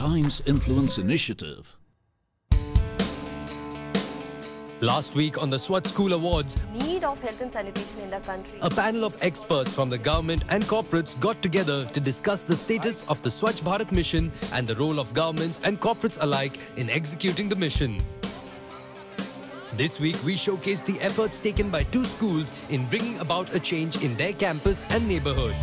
Times Influence Initiative. Last week on the Swachh School Awards, need of health and sanitation in the country. A panel of experts from the government and corporates got together to discuss the status of the Swachh Bharat mission and the role of governments and corporates alike in executing the mission. This week, we showcased the efforts taken by 2 schools in bringing about a change in their campus and neighborhood.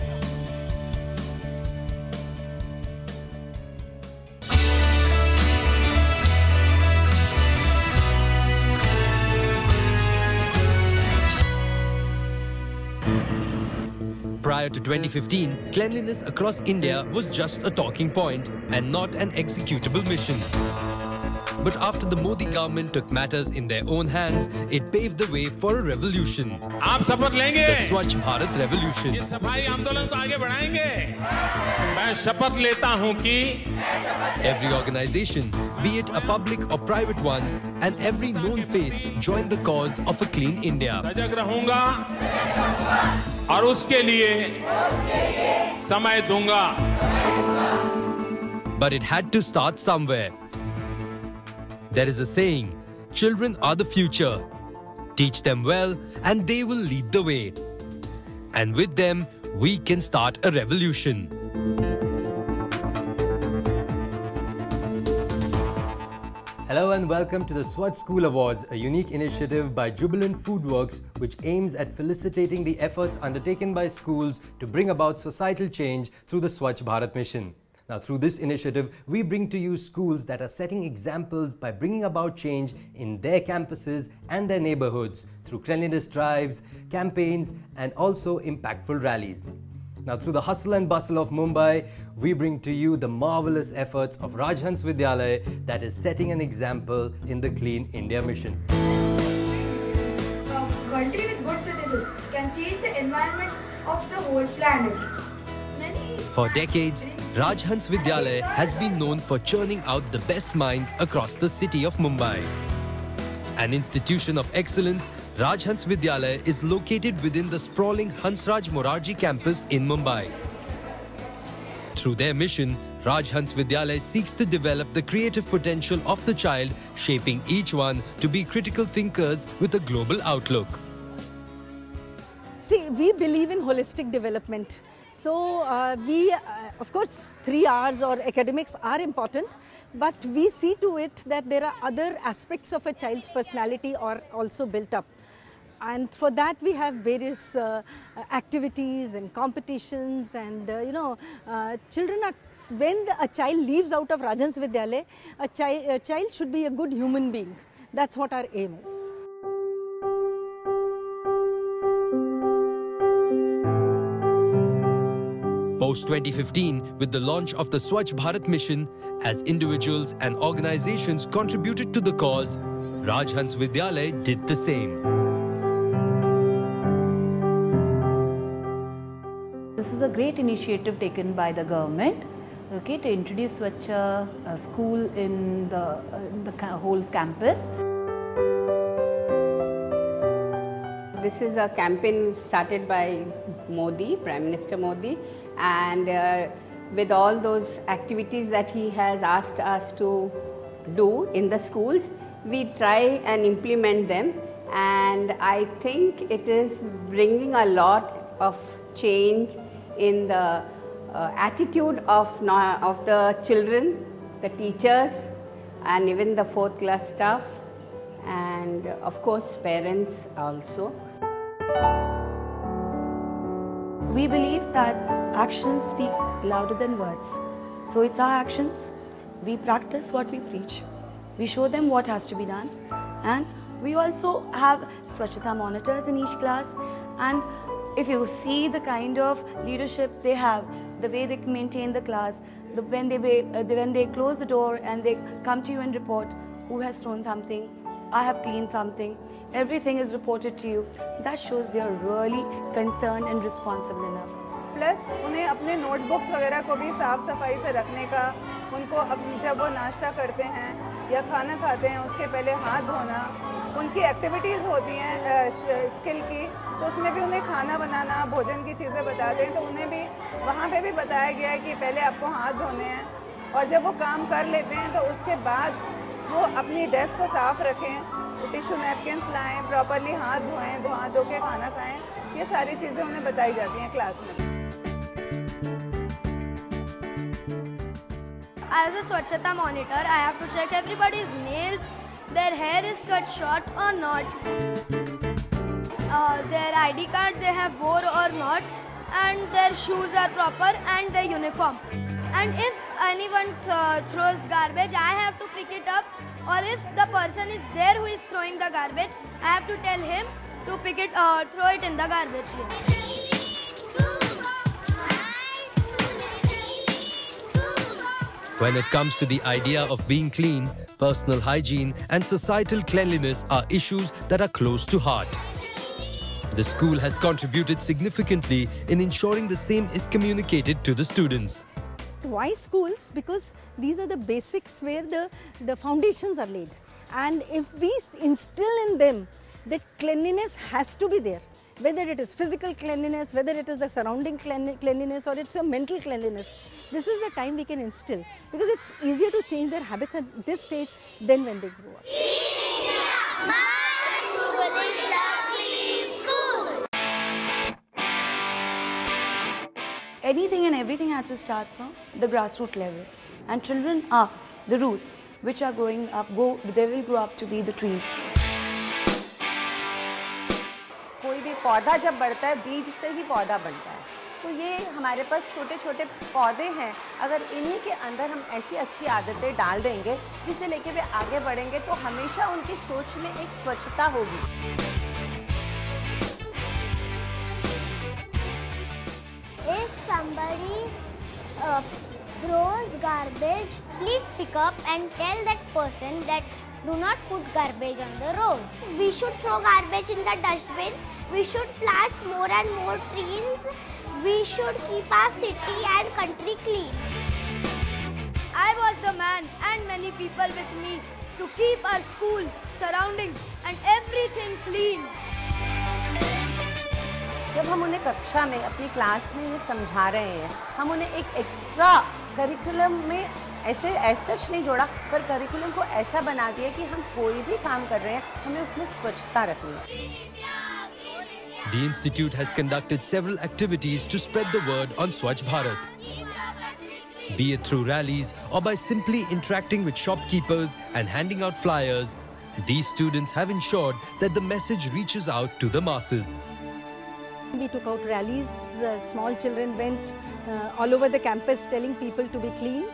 Prior to 2015, cleanliness across India was just a talking point and not an executable mission. But after the Modi government took matters in their own hands, it paved the way for a revolution. आप शपथ लेंगे? The Swachh Bharat Revolution. इस सफाई आंदोलन को आगे बढ़ाएंगे? मैं शपथ लेता हूं कि Every organization, be it a public or private one, and every known face joined the cause of a clean India. सजग रहूंगा और उसके लिए समय दूंगा. But it had to start somewhere. There is a saying, children are the future. Teach them well and they will lead the way. And with them, we can start a revolution. Hello and welcome to the Swachh School Awards, a unique initiative by Jubilant Foodworks which aims at felicitating the efforts undertaken by schools to bring about societal change through the Swachh Bharat mission. Now, through this initiative, we bring to you schools that are setting examples by bringing about change in their campuses and their neighborhoods through cleanliness drives, campaigns, and also impactful rallies. Now, through the hustle and bustle of Mumbai, we bring to you the marvelous efforts of Rajhans Vidyalaya that is setting an example in the Clean India mission. A country with good citizens can change the environment of the whole planet. For decades, Rajhans Vidyalaya has been known for churning out the best minds across the city of Mumbai. An institution of excellence, Rajhans Vidyalaya is located within the sprawling Hansraj Morarji campus in Mumbai. Through their mission, Rajhans Vidyalaya seeks to develop the creative potential of the child, shaping each one to be critical thinkers with a global outlook. See, we believe in holistic development. So of course, 3 R's or academics are important, but we see to it that there are other aspects of a child's personality are also built up. And for that we have various activities and competitions and children are, when a child leaves out of Rajhans Vidyalaya, a child should be a good human being. That's what our aim is. Post-2015, with the launch of the Swachh Bharat mission, as individuals and organizations contributed to the cause, Rajhans Vidyalaya did the same. This is a great initiative taken by the government, okay, to introduce Swachh school in the whole campus. This is a campaign started by Modi, Prime Minister Modi, and with all those activities that he has asked us to do in the schools, we try and implement them, and I think it is bringing a lot of change in the attitude of the children, the teachers, and even the 4th class staff, and of course parents also. We believe that actions speak louder than words. So it's our actions. We practice what we preach. We show them what has to be done. And we also have Swachhata monitors in each class. And if you see the kind of leadership they have, the way they maintain the class, when they close the door and they come to you and report who has thrown something, I have cleaned something, everything is reported to you. That shows they are really concerned and responsible enough. Plus उन्हें अपने notebooks वगैरह को भी साफ़ सफाई से रखने का, उनको जब वो नाश्ता करते हैं या खाना खाते हैं उसके पहले हाथ धोना, उनकी एक्टिविटीज़ होती हैं स्किल की, तो उसमें भी उन्हें खाना बनाना, भोजन की चीज़ें बताते हैं, तो उन्हें भी वहाँ पे भी बताया गया है कि पहले आपको हाथ धोने हैं और जब वो काम कर लेते हैं तो उसके बाद वो अपनी डेस्क को साफ रखें, टिश्यू नैपकिन्स लाएं, प्रॉपरली हाथ धोएं, हाथ धो के खाना खाएं। ये सारी चीज़ें उन्हें बताई जाती हैं क्लास में। As a Swachhata monitor, I have to check everybody's nails, their hair is cut short or not, their ID card they have wore or not, and their shoes are proper and their uniform. And if anyone throws garbage, I have to pick it up, or if the person is there who is throwing the garbage, I have to tell him to pick it, throw it in the garbage bin. When it comes to the idea of being clean, personal hygiene and societal cleanliness are issues that are close to heart. The school has contributed significantly in ensuring the same is communicated to the students. Why schools? Because these are the basics where the foundations are laid. And if we instill in them that cleanliness has to be there, whether it is physical cleanliness, whether it is the surrounding cleanliness, or it's a mental cleanliness, this is the time we can instill, because it's easier to change their habits at this stage than when they grow up. Anything and everything has to start from the grassroots level, and children are the roots which are growing up. They will grow up to be the trees. कोई भी पौधा जब बढ़ता है, बीज से ही पौधा बनता है। तो ये हमारे पास छोटे छोटे पौधे हैं, अगर इन्हीं के अंदर हम ऐसी अच्छी आदतें डाल देंगे जिसे लेके वे आगे बढ़ेंगे, तो हमेशा उनकी सोच में एक स्वच्छता होगी। If somebody throws garbage, please pick up and tell that person that do not put garbage on the road. We should throw garbage in the dustbin. We should plant more and more trees. We should keep our city and country clean. I was the man and many people with me to keep our school, surroundings and everything clean. जब हम उन्हें कक्षा में अपनी class में ये समझा रहे हैं, हम उन्हें एक एक्स्ट्रा करिकुलम में ऐसे नहीं जोड़ा, पर करिकुलम को ऐसा बना दिया कि हम कोई भी काम कर रहे हैं, हमें उसमें स्वच्छता रखनी है। The institute has conducted several activities to spread the word on Swachh Bharat. Be it through rallies or by simply interacting with shopkeepers and handing out flyers, these students have ensured that the message reaches out to the masses. We took out rallies, small children went all over the campus telling people to be clean.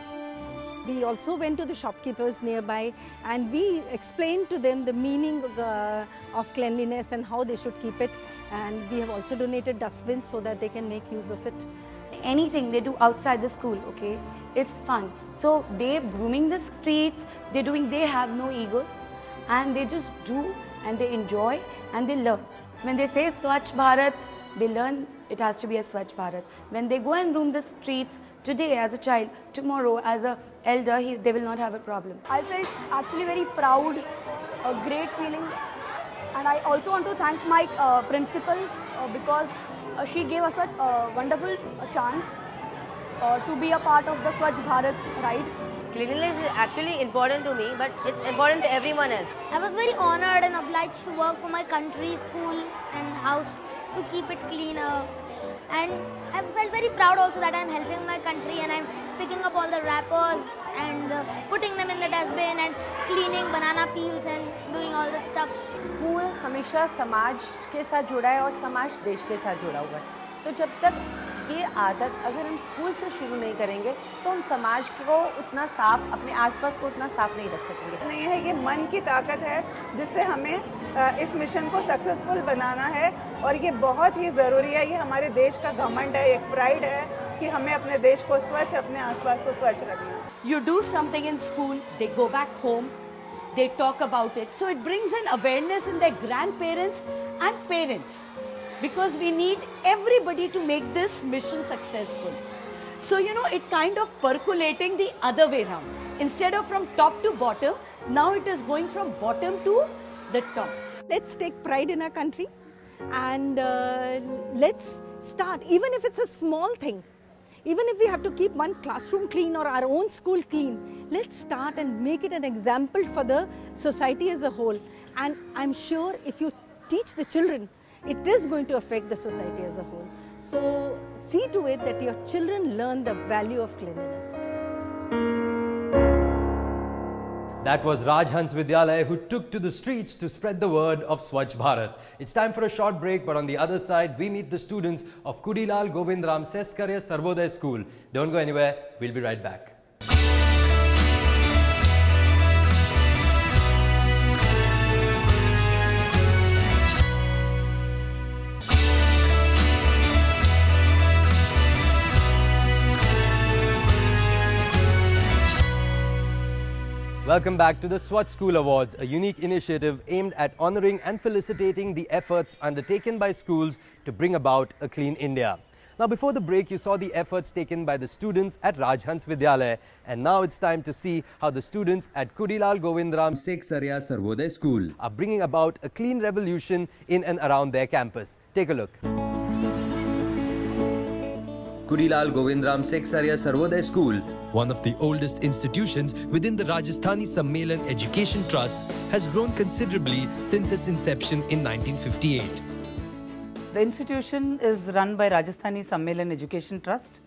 We also went to the shopkeepers nearby and we explained to them the meaning of cleanliness and how they should keep it. And we have also donated dustbins so that they can make use of it. Anything they do outside the school, okay, it's fun. So they're grooming the streets, they have no egos, and they just do and they enjoy and they learn. When they say Swachh Bharat, they learn it has to be a Swachh Bharat. When they go and groom the streets today as a child, tomorrow as an elder, they will not have a problem. I felt actually very proud, a great feeling, and I also want to thank my principals because she gave us a wonderful chance to be a part of the Swachh Bharat ride. Cleanliness is actually important to me, but it's important to everyone else. I was very honored and obliged to work for my country, school and house to keep it cleaner. And I felt very proud also that I'm helping my country and I'm picking up all the wrappers and putting them in the dustbin and cleaning banana peels and doing all this stuff. School हमेशा समाज के साथ जुड़ा है और समाज देश के साथ जुड़ा हुआ है। तो जब तक ये आदत अगर हम स्कूल से शुरू नहीं करेंगे तो हम समाज को उतना साफ, अपने आसपास को उतना साफ नहीं रख सकेंगे। नहीं है, ये मन की ताकत है जिससे हमें इस मिशन को सक्सेसफुल बनाना है और ये बहुत ही ज़रूरी है। ये हमारे देश का घमंड है, एक प्राइड है कि हमें अपने देश को स्वच्छ, अपने आसपास को स्वच्छ रखना है। You do something in school, they go back home, they talk about it. So it brings an awareness in their grandparents and parents, because we need everybody to make this mission successful. So, you know, it kind of percolating the other way around. Instead of from top to bottom, now it is going from bottom to the top. Let's take pride in our country and let's start, even if it's a small thing. Even if we have to keep one classroom clean or our own school clean, let's start and make it an example for the society as a whole. And I'm sure if you teach the children, it is going to affect the society as a whole. So see to it that your children learn the value of cleanliness. That was Rajhans Vidyalaya, who took to the streets to spread the word of Swachh Bharat. It's time for a short break, but on the other side, we meet the students of Kudilal Govindram Seskarya Sarvodaya School. Don't go anywhere, we'll be right back. Welcome back to the Swachh School Awards, a unique initiative aimed at honouring and felicitating the efforts undertaken by schools to bring about a clean India. Now, before the break, you saw the efforts taken by the students at Rajhans Vidyalaya, and now it's time to see how the students at Kudilal Govindram Seskarya Sarvodaya School are bringing about a clean revolution in and around their campus. Take a look. Kudilal Govindram Seskarya Sarvodaya School, one of the oldest institutions within the Rajasthani Sammelan Education Trust, has grown considerably since its inception in 1958. The institution is run by Rajasthani Sammelan Education Trust,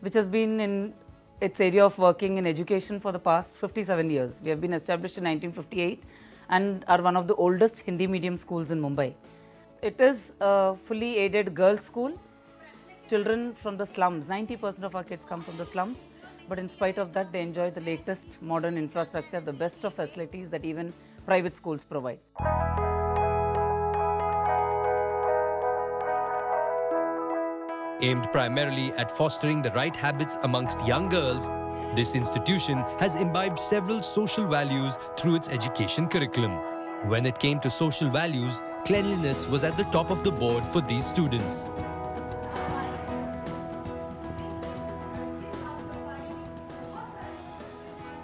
which has been in its area of working in education for the past 57 years. We have been established in 1958 and are one of the oldest Hindi medium schools in Mumbai. It is a fully aided girls' school. Children from the slums, 90% of our kids come from the slums, but in spite of that, they enjoy the latest modern infrastructure, the best of facilities that even private schools provide. Aimed primarily at fostering the right habits amongst young girls, this institution has imbibed several social values through its education curriculum. When it came to social values, cleanliness was at the top of the board for these students.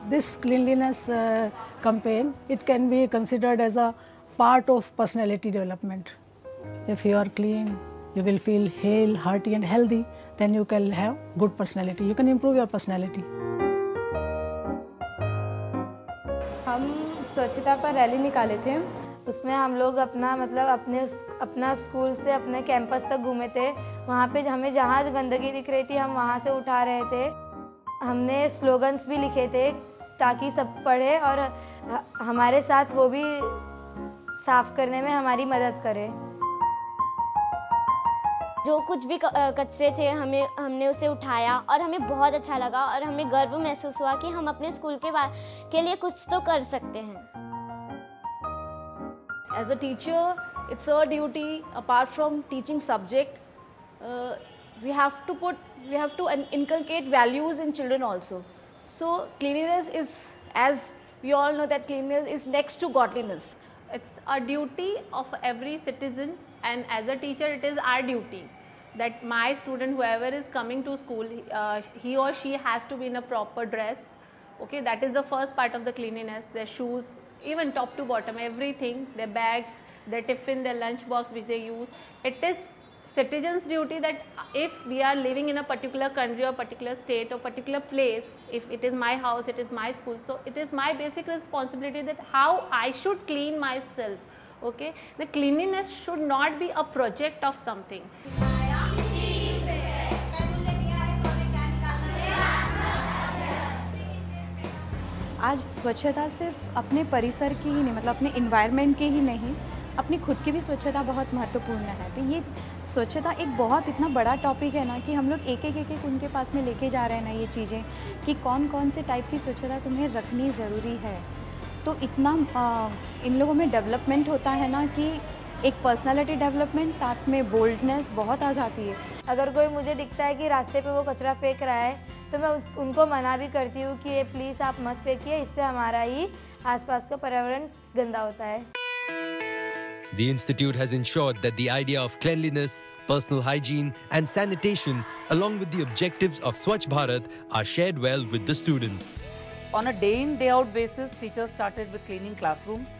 This cleanliness campaign, it can be considered as a part of personality development. If you are clean, you will feel hale, hearty and healthy, then you can have good personality. You can improve your personality. हम स्वच्छता पर rally निकाले थे, उसमें हम लोग अपना school से अपने कैंपस तक घूमे थे। वहाँ पे हमें जहाँ गंदगी दिख रही थी हम वहाँ से उठा रहे थे। हमने स्लोगन्स भी लिखे थे ताकि सब पढ़े और हमारे साथ वो भी साफ करने में हमारी मदद करे। जो कुछ भी कचरे थे हमने उसे उठाया और हमें बहुत अच्छा लगा और हमें गर्व महसूस हुआ कि हम अपने स्कूल के लिए कुछ तो कर सकते हैं। As a teacher, it's our duty, apart from teaching subject, we have to inculcate values in children also. So cleanliness is, as we all know, that cleanliness is next to godliness. It's a duty of every citizen, and as a teacher it is our duty that my student, whoever is coming to school, he or she has to be in a proper dress. Okay, that is the first part of the cleanliness. Their shoes, even top to bottom, everything, their bags, their tiffin, their lunch box which they use. It is citizens' duty that if we are living in a particular country or particular state or particular place, if it is my house, it is my school, so it is my basic responsibility that how I should clean myself. Okay, the cleanliness should not be a project of something. आज स्वच्छता सिर्फ अपने परिसर की ही नहीं, मतलब अपने environment के ही नहीं, अपनी खुद की भी स्वच्छता बहुत महत्वपूर्ण है। तो ये स्वच्छता एक बहुत इतना बड़ा टॉपिक है ना कि हम लोग एक एक उनके पास में लेके जा रहे हैं ना ये चीज़ें कि कौन कौन से टाइप की स्वच्छता तुम्हें रखनी ज़रूरी है। तो इतना इन लोगों में डेवलपमेंट होता है ना कि एक पर्सनालिटी डेवलपमेंट, साथ में बोल्डनेस बहुत आ जाती है। अगर कोई मुझे दिखता है कि रास्ते पे वो कचरा फेंक रहा है तो मैं उनको मना भी करती हूँ कि ये प्लीज़ आप मत फेंकिए, इससे हमारा ही आसपास का पर्यावरण गंदा होता है। The institute has ensured that the idea of cleanliness, personal hygiene and sanitation, along with the objectives of Swachh Bharat, are shared well with the students. On a day-in, day-out basis, teachers started with cleaning classrooms.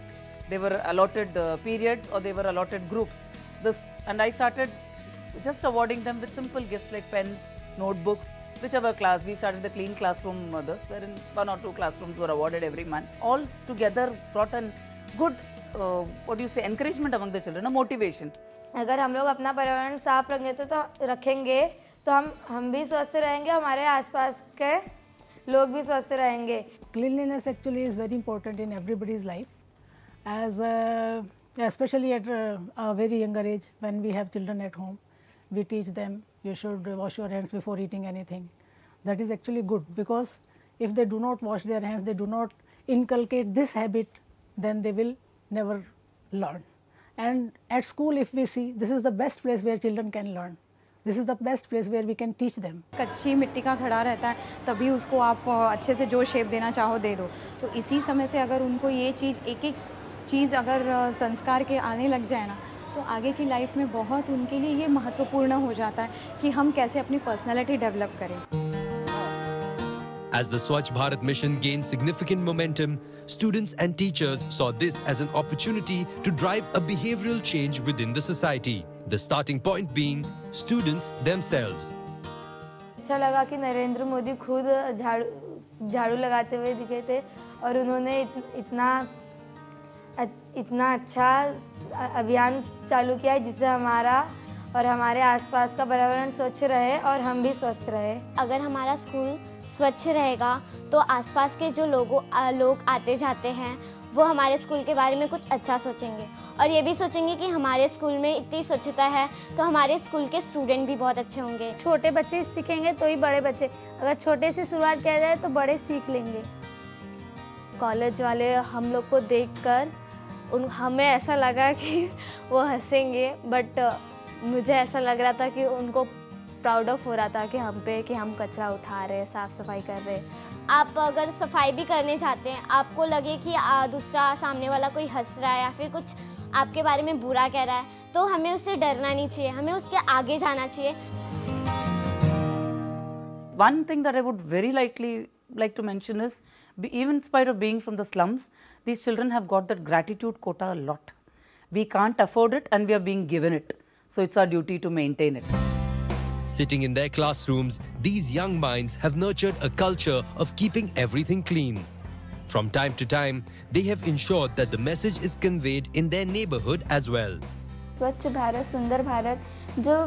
They were allotted periods or they were allotted groups. And I started just awarding them with simple gifts like pens, notebooks, whichever class. We started the Clean Classroom Mothers, wherein 1 or 2 classrooms were awarded every month. All together brought a good, what do you say, encouragement among the children, a motivation. अगर हम लोग अपना पर्यावरण साफ रखेंगे तो हम भी स्वस्थ रहेंगे, हमारे आसपास के लोग भी स्वस्थ रहेंगे. Cleanliness actually is very important in everybody's life, as especially at a very younger age. When we have children at home, we teach them you should wash your hands before eating anything. That is actually good, because if they do not wash their hands, they do not inculcate this habit, then they will never learn. And at school, if we see, this is the best place where children can learn. This is the best place where we can teach them. कच्ची मिट्टी का घड़ा रहता है, तभी उसको आप अच्छे से जो शेप देना चाहो दे दो. तो इसी समय से अगर उनको ये चीज़ एक चीज़ अगर संस्कार के आने लग जाए ना, तो आगे की लाइफ में बहुत उनके लिए ये महत्वपूर्ण हो जाता है कि हम कैसे अपनी पर्सनालिटी डेवलप करें. As the Swachh Bharat mission gained significant momentum, students and teachers saw this as an opportunity to drive a behavioral change within the society. The starting point being students themselves. अच्छा लगा कि नरेंद्र मोदी खुद झाड़ू लगाते हुए दिखे थे और उन्होंने इतना अच्छा अभियान चालू किया है जिससे हमारा और हमारे आसपास का पर्यावरण स्वच्छ रहे और हम भी स्वस्थ रहे. अगर हमारा स्कूल स्वच्छ रहेगा तो आसपास के जो लोग आते जाते हैं वो हमारे स्कूल के बारे में कुछ अच्छा सोचेंगे और ये भी सोचेंगे कि हमारे स्कूल में इतनी स्वच्छता है तो हमारे स्कूल के स्टूडेंट भी बहुत अच्छे होंगे. छोटे बच्चे सीखेंगे तो ही बड़े बच्चे, अगर छोटे से शुरुआत किया जाए तो बड़े सीख लेंगे. कॉलेज वाले हम लोग को देखकर हमें ऐसा लगा कि वो हंसेंगे, बट मुझे ऐसा लग रहा था कि उनको प्राउड ऑफ हो रहा था कि हम पे कि हम कचरा उठा रहे हैं, साफ़ सफाई कर रहे हैं. आप अगर सफाई भी करने जाते हैं, आपको लगे कि दूसरा सामने वाला कोई हंस रहा है या फिर कुछ आपके बारे में बुरा कह रहा है, तो हमें उससे डरना नहीं चाहिए, हमें उसके आगे जाना चाहिए. One thing that I would very like to mention is, even in spite of being from the slums, these children have got that gratitude quota a lot. We can't afford it and we are being given it. So it's our duty to maintain it. Sitting in their classrooms, these young minds have nurtured a culture of keeping everything clean. From time to time, they have ensured that the message is conveyed in their neighborhood as well. स्वच्छ भारत सुंदर भारत जो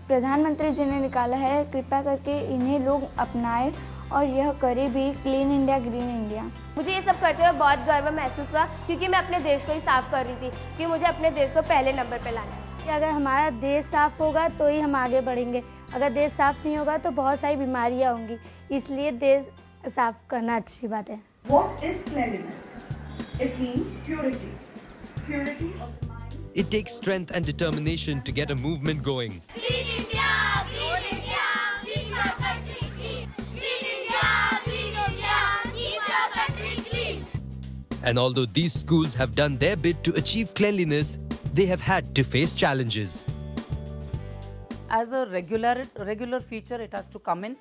प्रधानमंत्री जी ने निकाला है, कृपया करके इन्हें लोग अपनाएं और यह करे भी. Clean India green India. मुझे ये सब करते हुए बहुत गर्व महसूस हुआ क्योंकि मैं अपने देश को ही साफ कर रही थी कि मुझे अपने देश को पहले नंबर पे लाना है. कि अगर हमारा देश साफ होगा तो ही हम आगे बढ़ेंगे, अगर देश साफ नहीं होगा तो बहुत सारी बीमारियां होंगी, इसलिए देश साफ करना अच्छी बात है. What is cleanliness? It means purity. Purity of the mind. It takes strength and determination to get a movement going. Clean India, Green India, keep your country clean. Clean India, Green India, keep your country clean. And although these schools have done their bit to achieve cleanliness, they have had to face challenges. As a regular feature, it has to come in.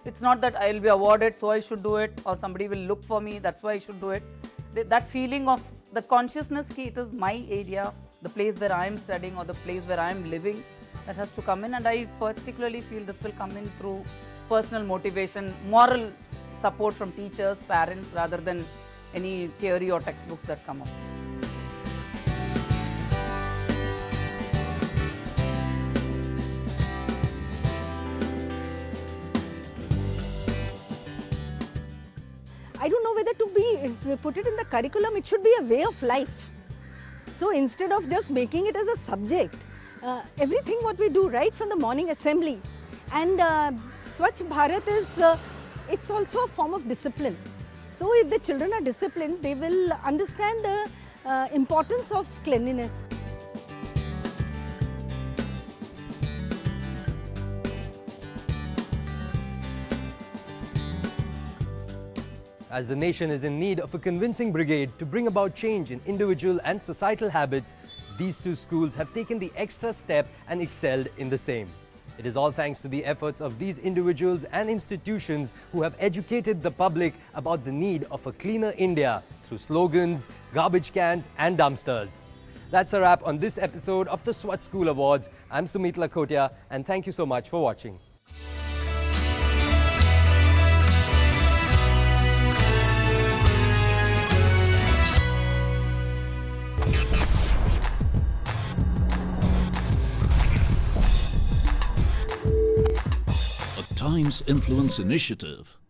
It's not that I will be awarded, so I should do it, or somebody will look for me, that's why I should do it. That feeling of the consciousness ki it is my area, the place where I am studying or the place where I am living, that has to come in. And I particularly feel this will come in through personal motivation, moral support from teachers, parents, rather than any theory or textbooks that come up. I don't know whether to put it in the curriculum, it should be a way of life. So instead of just making it as a subject, everything what we do right from the morning assembly, and Swachh Bharat is, it's also a form of discipline. So if the children are disciplined, they will understand the importance of cleanliness. As the nation is in need of a convincing brigade to bring about change in individual and societal habits, these two schools have taken the extra step and excelled in the same. It is all thanks to the efforts of these individuals and institutions who have educated the public about the need of a cleaner India through slogans, garbage cans and dumpsters. That's a wrap on this episode of the Swachh School Awards. I'm Sumit Lakhotia and thank you so much for watching. Times Influence Initiative.